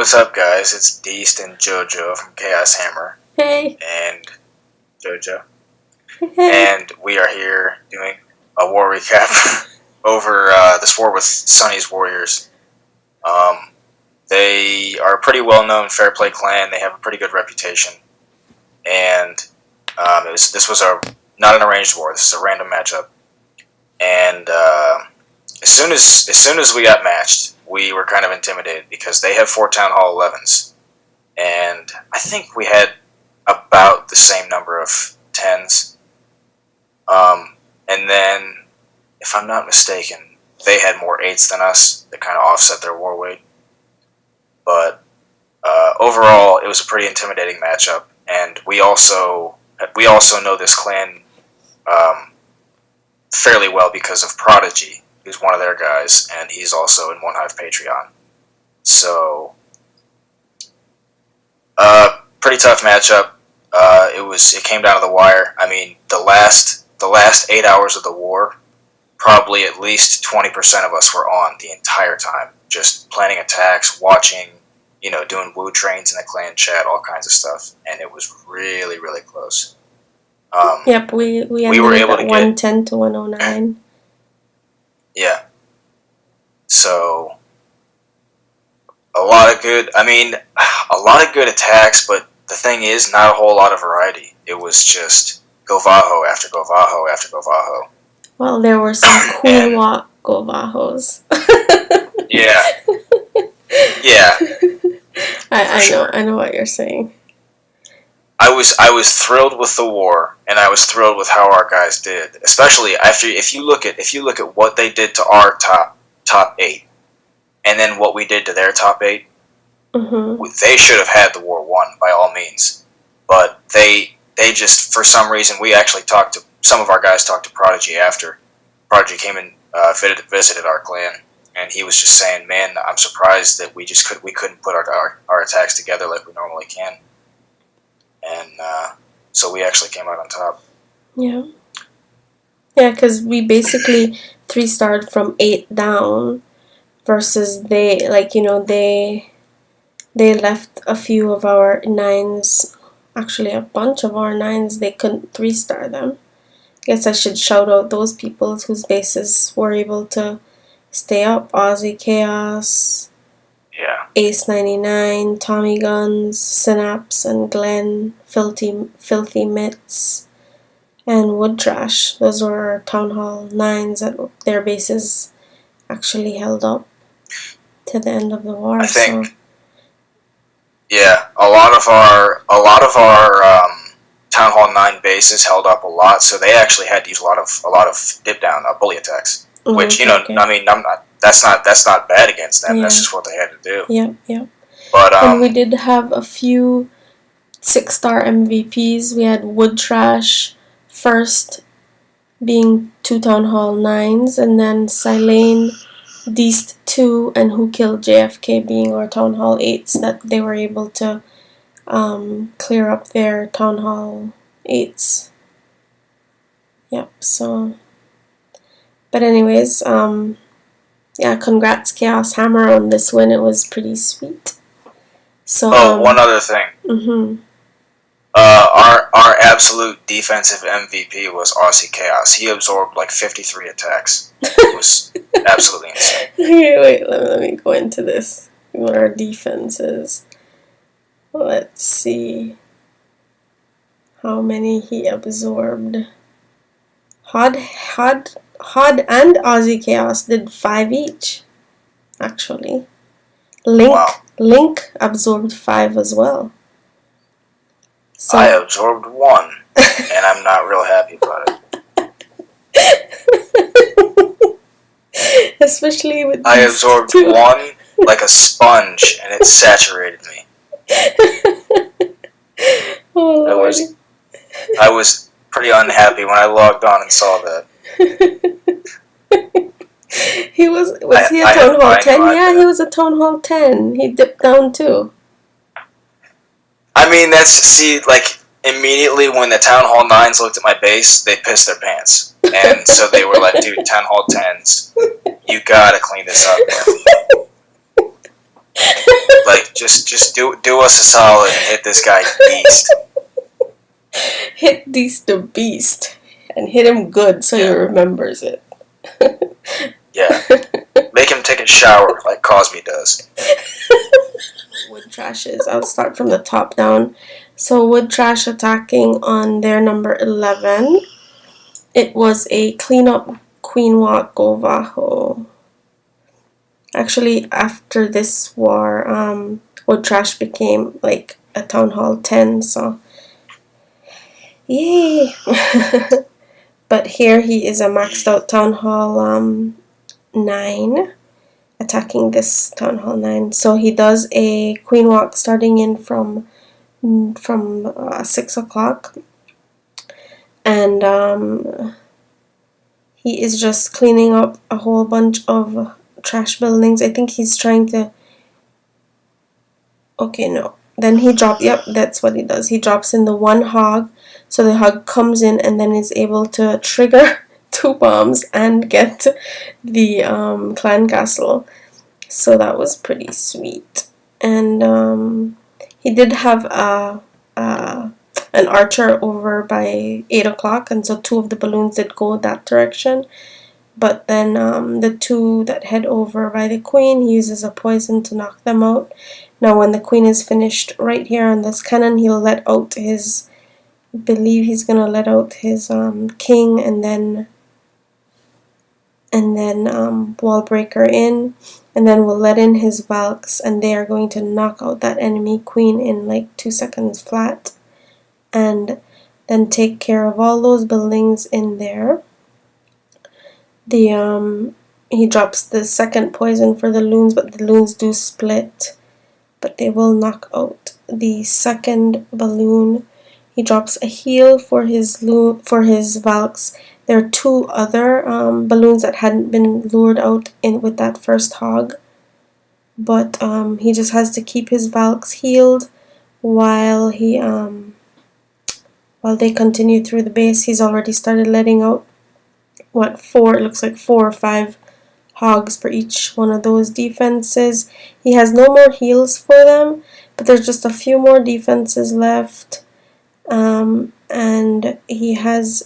what's up, guys? It's Deist and JoJo from Chaos Hammer. Hey. And JoJo. Hey. And we are here doing a war recap over this war with Sunny's Warriors. They are a pretty well-known fair play clan. They have a pretty good reputation. And this was not an arranged war. This is a random matchup. And as soon as we got matched, we were kind of intimidated because they have 4 Town Hall 11s. And I think we had about the same number of 10s. And then, if I'm not mistaken, they had more 8s than us that kind of offset their war weight. But overall, it was a pretty intimidating matchup. And we also know this clan fairly well because of Prodigy, who's one of their guys, and he's also in One Hive Patreon. So, pretty tough matchup. It came down to the wire. I mean, the last 8 hours of the war, probably at least 20% of us were on the entire time, just planning attacks, watching, doing woo trains in the clan chat, all kinds of stuff, and it was really, really close. Yep, we were able to 110 to 109. Yeah. So, a lot of good attacks, but the thing is, not a whole lot of variety. It was just GoVaHo after GoVaHo after GoVaHo. Well, there were some cool walk GoVaHos. Yeah. Yeah. I know what you're saying. I was thrilled with the war, and I was thrilled with how our guys did. Especially if you look at what they did to our top 8, and then what we did to their top 8, they should have had the war won by all means. But they just, for some reason, some of our guys talked to Prodigy after. Prodigy came and visited our clan, and he was just saying, "Man, I'm surprised that we couldn't put our attacks together like we normally can." And so we actually came out on top. Yeah. Yeah, because we basically 3-starred from 8 down, versus they left a few of our 9s, actually a bunch of our 9s, they couldn't 3-star them. I guess I should shout out those people whose bases were able to stay up. Aussie Chaos, Yeah. Ace 99, Tommy Guns, Synapse and Glenn, Filthy Mitts, and Woodtrash. Those were our Town Hall 9s that their bases actually held up to the end of the war. I think, yeah, a lot of our Town Hall 9 bases held up a lot, so they actually had to use a lot of dip down bully attacks, which okay. I mean, that's not bad against them. Yeah. That's just what they had to do. Yeah. But and we did have a few 6-star MVPs. We had Woodtrash first, being 2 Town Hall 9s, and then Silane, Deist 2, and WhoKilledJFK being our Town Hall 8s that they were able to clear up their Town Hall 8s. Yep, so... But anyways, yeah, congrats Chaos Hammer on this win. It was pretty sweet. So, one other thing. Our absolute defensive MVP was Aussie Chaos. He absorbed like 53 attacks. It was absolutely insane. Wait, let me go into this. What our defense is. Let's see how many he absorbed. Hod and Aussie Chaos did 5 each, actually. Link absorbed 5 as well. So, I absorbed 1, and I'm not real happy about it. Especially with I absorbed 1 like a sponge, and it saturated me. Oh, Lord. I was pretty unhappy when I logged on and saw that. Was he a Town Hall 10? Yeah, he was a Town Hall 10. He dipped down too. I mean, immediately when the Town Hall 9s looked at my base, they pissed their pants. And so they were like, dude, Town Hall 10s, you gotta clean this up, man. Like, Just do us a solid and hit this guy beast. Hit the beast and hit him good so he remembers it. Yeah. Make him take a shower like Cosby does. Woodtrashes. I'll start from the top down. So Woodtrash attacking on their number 11. It was a cleanup Queen Walk GoVaHo. Actually, after this war, Woodtrash became like a Town Hall 10, so yay! But here he is a maxed out Town Hall 9, attacking this Town Hall 9. So he does a Queen Walk starting in from 6 o'clock, and he is just cleaning up a whole bunch of trash buildings. I think he's trying to... Okay, no. Then he drops... Yep, that's what he does. He drops in the one hog, so the hog comes in and then is able to trigger 2 bombs and get the clan castle. So that was pretty sweet. And he did have an archer over by 8 o'clock, and so 2 of the balloons did go that direction. But then the 2 that head over by the queen, he uses a poison to knock them out. Now when the queen is finished right here on this cannon, he'll let out his... I believe he's gonna let out his king and then wall breaker in, and then we'll let in his valks, and they are going to knock out that enemy queen in like 2 seconds flat, and then take care of all those buildings in there. He drops the second poison for the loons, but the loons do split, but they will knock out the second balloon. He drops a heal for his valks. There are 2 other balloons that hadn't been lured out with that first hog, but he just has to keep his valks healed while they continue through the base. He's already started letting out it looks like 4 or 5 hogs for each one of those defenses. He has no more heals for them, but there's just a few more defenses left. And he has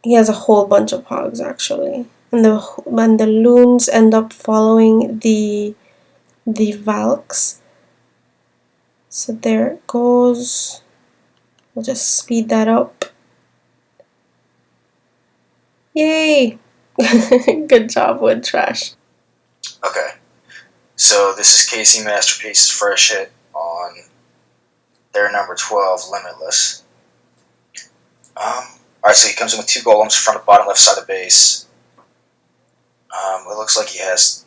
a whole bunch of hogs actually, and the loons end up following the valks. So there it goes. We'll just speed that up. Yay! Good job, Woodtrash. Okay. So this is KC Masterpiece's fresh hit on their number 12, Limitless. Alright, so he comes in with 2 golems from the bottom left side of the base. It looks like he has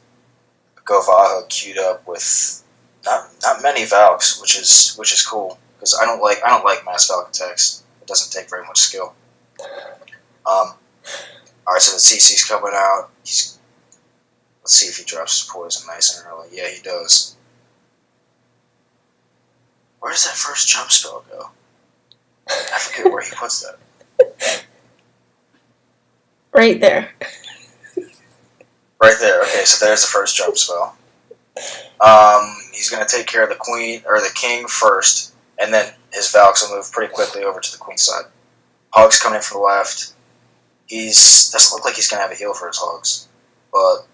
GoVaHo queued up with not many Valks, which is cool, because I don't like mass Valk attacks. It doesn't take very much skill. Alright, so the CC's coming out. Let's see if he drops his poison nice and early. Yeah, he does. Where does that first jump spell go? I forget where he puts that. Right there. Right there. Okay, so there's the first jump spell. He's going to take care of the queen or the king first, and then his Valks will move pretty quickly over to the queen's side. Hogs coming in from the left. Doesn't look like he's going to have a heal for his hogs, but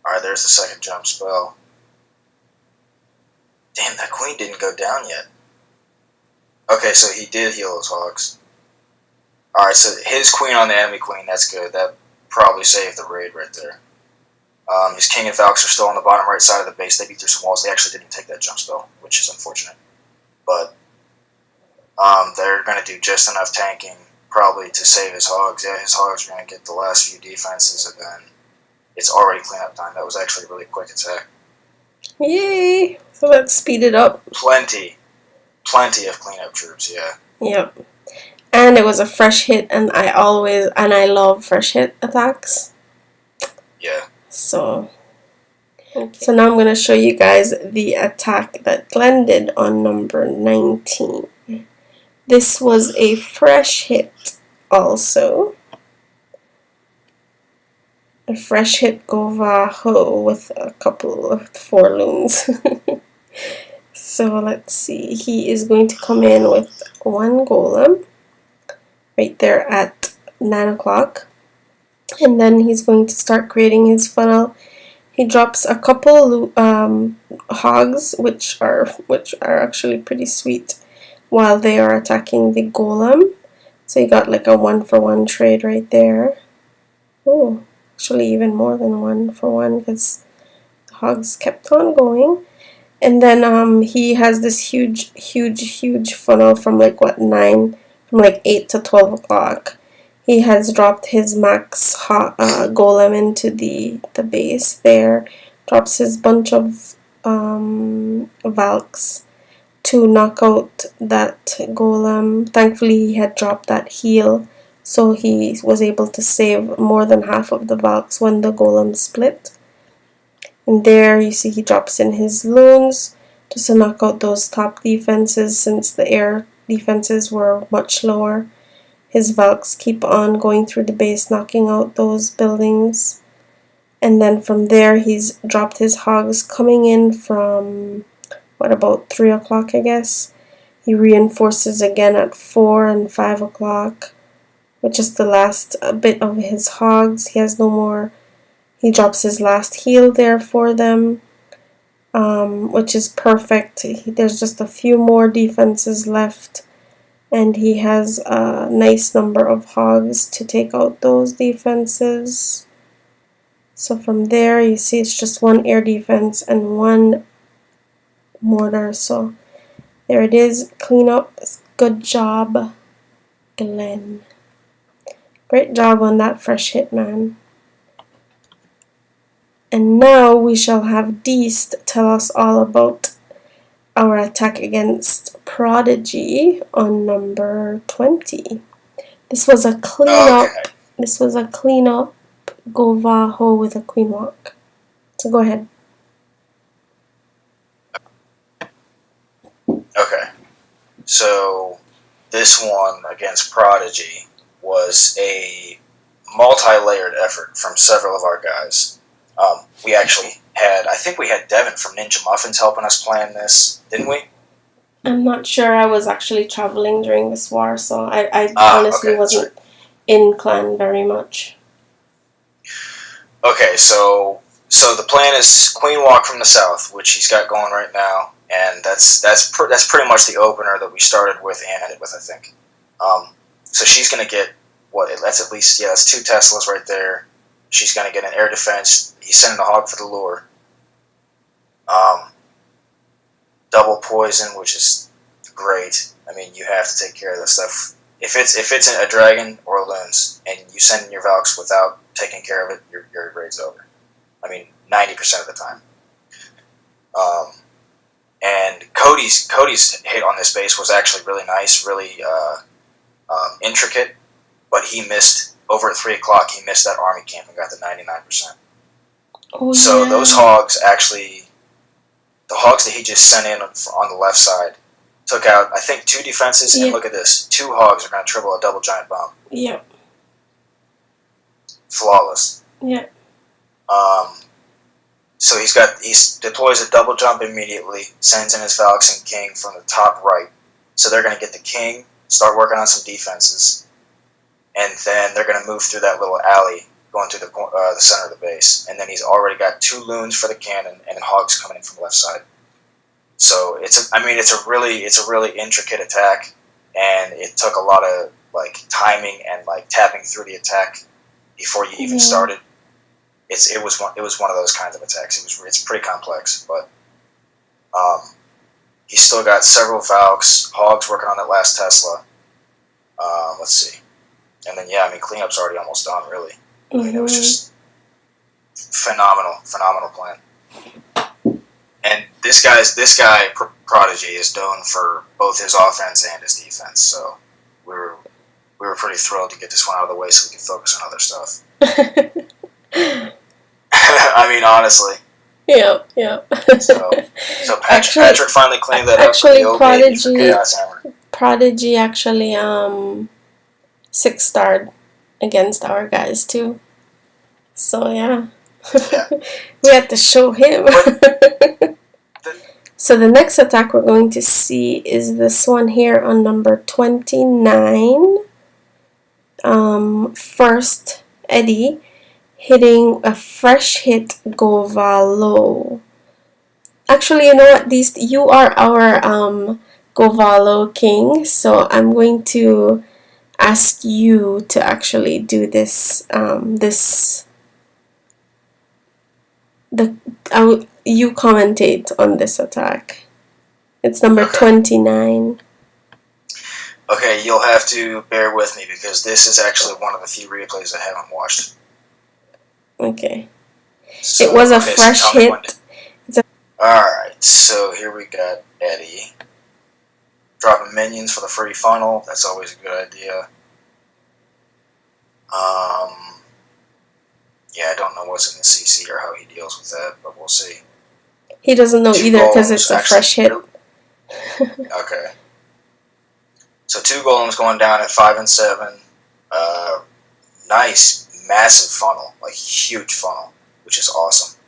alright, there's the second jump spell. Damn, that queen didn't go down yet. Okay, so he did heal his hogs. Alright, so his queen on the enemy queen, that's good. That probably saved the raid right there. His king and Valks are still on the bottom right side of the base. They beat through some walls. They actually didn't take that jump spell, which is unfortunate. But they're going to do just enough tanking probably to save his hogs. Yeah, his hogs are going to get the last few defenses, and then it's already cleanup time. That was actually a really quick attack. Yay! So let's speed it up. Plenty of cleanup troops, yeah. Yep. And it was a fresh hit, and I love fresh hit attacks. Yeah. So now I'm going to show you guys the attack that Glenn did on number 19. This was a fresh hit also. a fresh hit GoVaHo with a couple of 4 loons. So let's see. He is going to come in with 1 golem right there at 9 o'clock. And then he's going to start creating his funnel. He drops a couple hogs, which are actually pretty sweet, while they are attacking the golem. So you got like a 1-for-1 trade right there. Oh, actually even more than 1-for-1 because the hogs kept on going. And then he has this huge funnel from like from like 8 to 12 o'clock. He has dropped his max golem into the base there. Drops his bunch of Valks to knock out that golem. Thankfully, he had dropped that heal, so he was able to save more than half of the Valks when the golem split. And there you see he drops in his loons just to knock out those top defenses since the air defenses were much lower. His Valks keep on going through the base, knocking out those buildings. And then from there, he's dropped his hogs coming in from, about 3 o'clock, I guess. He reinforces again at 4 and 5 o'clock with just the last bit of his hogs. He has no more. He drops his last heal there for them, which is perfect. There's just a few more defenses left. And he has a nice number of hogs to take out those defenses. So from there, you see it's just 1 air defense and 1 mortar. So there it is. Clean up. Good job, Glenn. Great job on that fresh hit, man. And now we shall have Deist tell us all about our attack against Prodigy on number 20. This was a cleanup. Okay. This was a cleanup GoVaHo with a queen walk. So go ahead. Okay. So this one against Prodigy was a multi-layered effort from several of our guys. We actually had, I think we had Devin from Ninja Muffins helping us plan this, didn't we? I'm not sure. I was actually traveling during this war, so I honestly wasn't in clan very much. Okay, so the plan is Queen Walk from the south, which he's got going right now, and that's pretty much the opener that we started with and ended with, I think. So she's gonna get that's at least that's 2 Teslas right there. She's gonna get an air defense. He's sending a hog for the lure. Double poison, which is great. I mean, you have to take care of this stuff. If it's a dragon or loons, and you send in your Valks without taking care of it, your raid's over. I mean, 90% of the time. And Cody's hit on this base was actually really nice, really intricate, but he missed over at 3 o'clock. He missed that army camp and got the 99%. Oh, So yeah. those hogs actually, the hogs that he just sent in on the left side, took out, I think, 2 defenses, and look at this. 2 hogs are going to triple a double giant bomb. Yep. Flawless. Yep. So he deploys a double jump immediately, sends in his Valks and King from the top right. So they're going to get the King, start working on some defenses, and then they're going to move through that little alley going through the center of the base. And then he's already got 2 loons for the cannon and hogs coming in from the left side. So it's a really intricate attack, and it took a lot of timing and tapping through the attack before you even started. It was one of those kinds of attacks. It's pretty complex, but he's still got several Valks, hogs working on that last Tesla. Let's see, and then cleanup's already almost done. Really, I mean, it was just phenomenal plan. And this guy Prodigy is known for both his offense and his defense, so we were pretty thrilled to get this one out of the way so we could focus on other stuff. I mean, honestly. Yeah. So Patrick finally cleaned that up for the old baby for Chaos Hammer. Prodigy actually 6-starred against our guys too. So yeah, Yeah. we had to show him. So the next attack we're going to see is this one here on number 29. First Eddie hitting a fresh hit GoVaLo. Actually, you know what? You are our GoVaLo king, so I'm going to ask you to actually do this. You commentate on this attack. It's number 29. Okay, you'll have to bear with me because this is actually one of the few replays I haven't watched. Okay. So, it was a fresh hit. Alright, so here we got Eddie. Dropping minions for the free funnel. That's always a good idea. Yeah, I don't know what's in the CC or how he deals with that, but we'll see. He doesn't know either because it's a fresh hit. Okay. So 2 golems going down at 5 and 7. Nice, massive funnel, like huge funnel, which is awesome.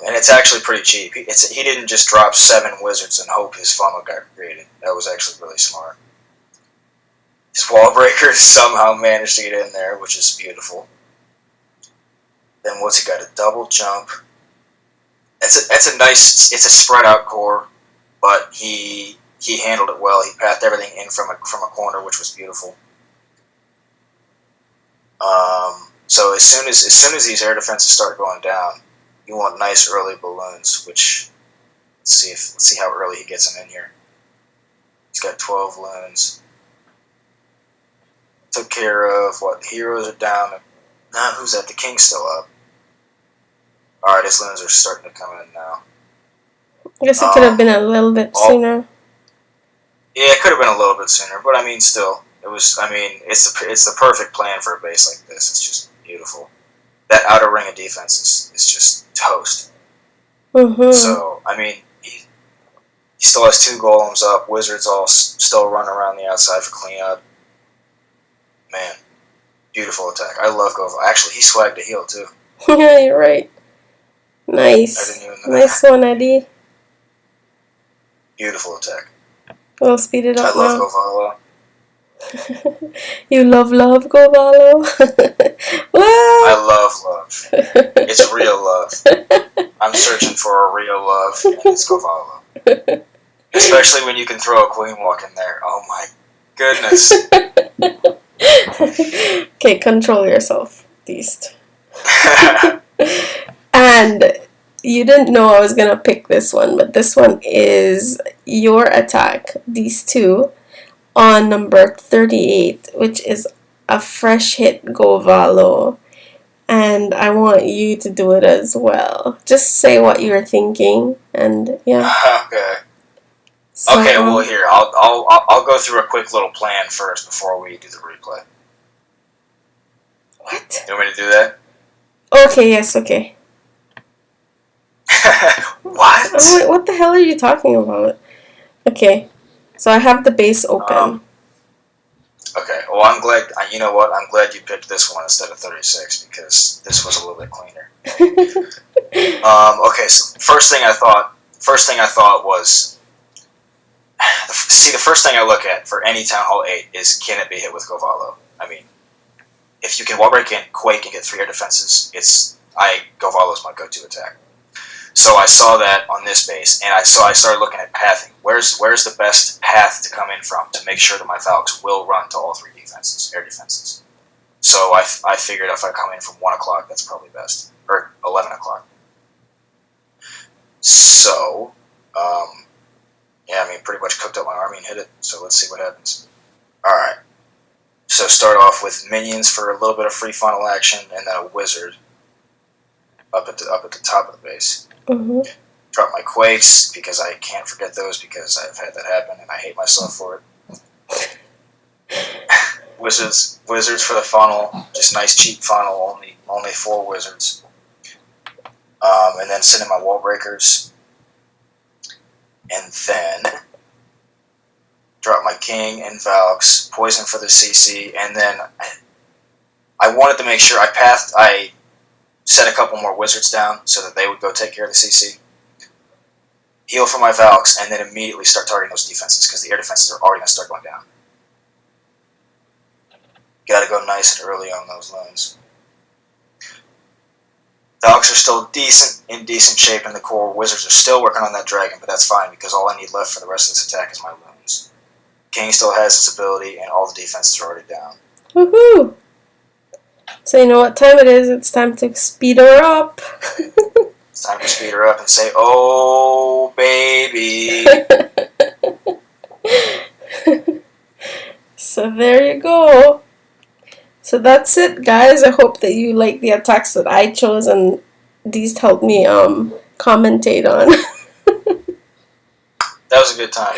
And it's actually pretty cheap. He didn't just drop 7 wizards and hope his funnel got created. That was actually really smart. His wall breakers somehow managed to get in there, which is beautiful. Then what's he got? A double jump. It's a nice. It's a spread out core, but he handled it well. He pathed everything in from a corner, which was beautiful. So as soon as these air defenses start going down, you want nice early balloons. Which let's see how early he gets them in here. He's got 12 loons. Took care of what heroes are down. Now who's that? The king's still up. Alright, his loons are starting to come in now. I guess it could have been a little bit sooner. Yeah, it could have been a little bit sooner, but I mean, still, it was. I mean, it's the perfect plan for a base like this. It's just beautiful. That outer ring of defense is just toast. So I mean, he still has 2 golems up. Wizards all still run around the outside for cleanup. Man, beautiful attack. I love GoVaHo. Actually, he swagged a heal too. Yeah, you're right. Nice. Nice one, Eddie. Beautiful attack. We'll speed it up now. I love GoVaHo. You love GoVaLo? I love. It's real love. I'm searching for a real love, and it's GoVaLo. Especially when you can throw a queen walk in there. Oh my goodness. Okay, control yourself, Beast. And you didn't know I was gonna pick this one, but this one is your attack. These two on number 38, which is a fresh hit GoVaLo. And I want you to do it as well. Just say what you're thinking, and yeah. Okay. So, okay. Well, here I'll go through a quick little plan first before we do the replay. What? You want me to do that? Okay. Yes. Okay. What? What the hell are you talking about? Okay. So I have the base open. Okay, well, I'm glad. You know what? I'm glad you picked this one instead of 36 because this was a little bit cleaner. Okay, so first thing I thought was, see, the first thing I look at for any Town Hall 8 is can it be hit with GoVaLo? I mean, if you can wall break in, quake, and get 3 air defenses, GoVaLo's my go-to attack. So I saw that on this base, and I started looking at pathing. Where's the best path to come in from to make sure that my Valks will run to all 3 defenses, air defenses? So I figured if I come in from 1 o'clock, that's probably best, or 11 o'clock. So, yeah, I mean, pretty much cooked up my army and hit it. So let's see what happens. All right. So start off with minions for a little bit of free funnel action, and then a wizard up at the top of the base. Drop my quakes because I can't forget those because I've had that happen and I hate myself for it. Wizards for the funnel, just nice cheap funnel, only 4 wizards. And then send in my wall breakers, and then drop my king and Valks, poison for the CC, and then I wanted to make sure I set a couple more wizards down so that they would go take care of the CC. Heal for my Valks, and then immediately start targeting those defenses, because the air defenses are already going to start going down. Gotta go nice and early on those loans. Valks are still in decent shape in the core. Wizards are still working on that dragon, but that's fine, because all I need left for the rest of this attack is my loons. King still has its ability, and all the defenses are already down. Woohoo! So you know what time it is. It's time to speed her up. It's time to speed her up and say, "Oh, baby." So there you go. So that's it, guys. I hope that you like the attacks that I chose, and these helped me commentate on. That was a good time.